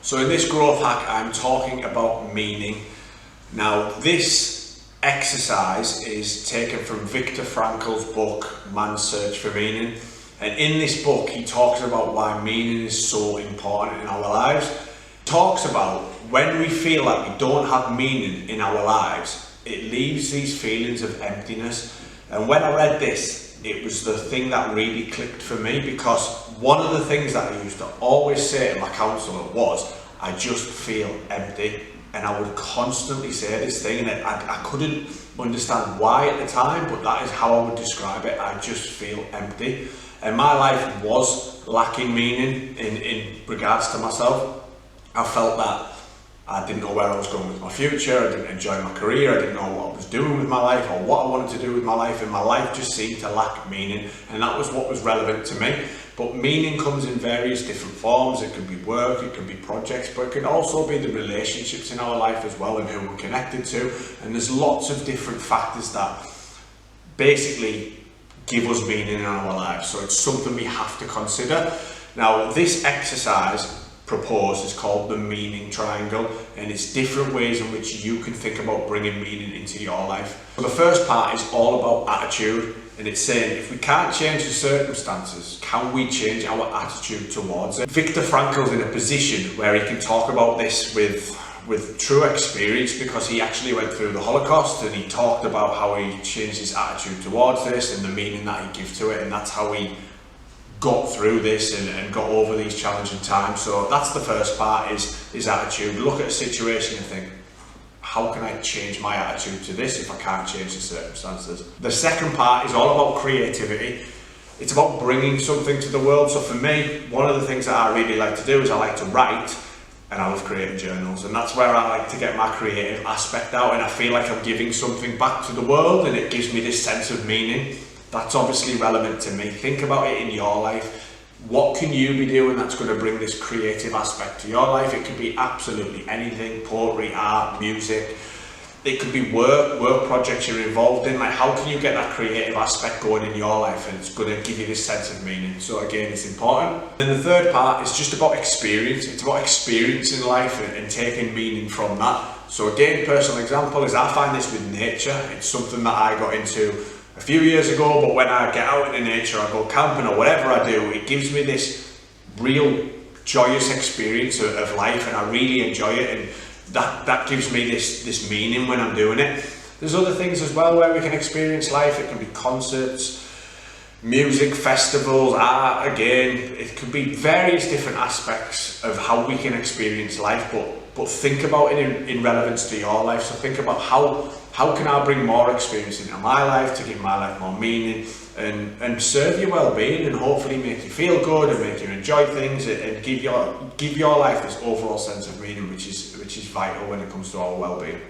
So in this growth hack, I'm talking about meaning. Now, this exercise is taken from Viktor Frankl's book, Man's Search for Meaning. And in this book, he talks about why meaning is so important in our lives. He talks about when we feel like we don't have meaning in our lives, it leaves these feelings of emptiness. And when I read this, it was the thing that really clicked for me, because one of the things that I used to always say to my counsellor was, I just feel empty. And I would constantly say this thing, and I couldn't understand why at the time, but that is how I would describe it. I just feel empty. And my life was lacking meaning in regards to myself. I felt that I didn't know where I was going with my future, I didn't enjoy my career, I didn't know what I was doing with my life or what I wanted to do with my life, and my life just seemed to lack meaning, and that was what was relevant to me. But meaning comes in various different forms. It could be work, it could be projects, but it can also be the relationships in our life as well and who we're connected to, and there's lots of different factors that basically give us meaning in our lives. So it's something we have to consider. Now, this exercise proposed is called the meaning triangle, and it's different ways in which you can think about bringing meaning into your life. So the first part is all about attitude, and it's saying if we can't change the circumstances, can we change our attitude towards it? Viktor Frankl's in a position where he can talk about this with true experience, because he actually went through the Holocaust, and he talked about how he changed his attitude towards this and the meaning that he gives to it, and that's how he got through this and got over these challenging times. So that's the first part, is attitude. Look at a situation and think, how can I change my attitude to this if I can't change the circumstances? The second part is all about creativity. It's about bringing something to the world. So for me, one of the things that I really like to do is I like to write, and I love creating journals, and that's where I like to get my creative aspect out, and I feel like I'm giving something back to the world, and it gives me this sense of meaning. That's obviously relevant to me. Think about it in your life. What can you be doing that's going to bring this creative aspect to your life? It could be absolutely anything: poetry, art, music. It could be work projects you're involved in. Like, how can you get that creative aspect going in your life, and it's going to give you this sense of meaning? So again, it's important. And the third part is just about experience. It's about experiencing life and taking meaning from that. So again, personal example is I find this with nature. It's something that I got into a few years ago, but when I get out into nature, I go camping or whatever I do, it gives me this real joyous experience of life, and I really enjoy it, and that gives me this meaning when I'm doing it. There's other things as well where we can experience life. It can be concerts, music, festivals, art. Again, it could be various different aspects of how we can experience life, but think about it in relevance to your life. So think about how can I bring more experience into my life to give my life more meaning and serve your well-being, and hopefully make you feel good and make you enjoy things, and give your life this overall sense of meaning, which is vital when it comes to our well-being.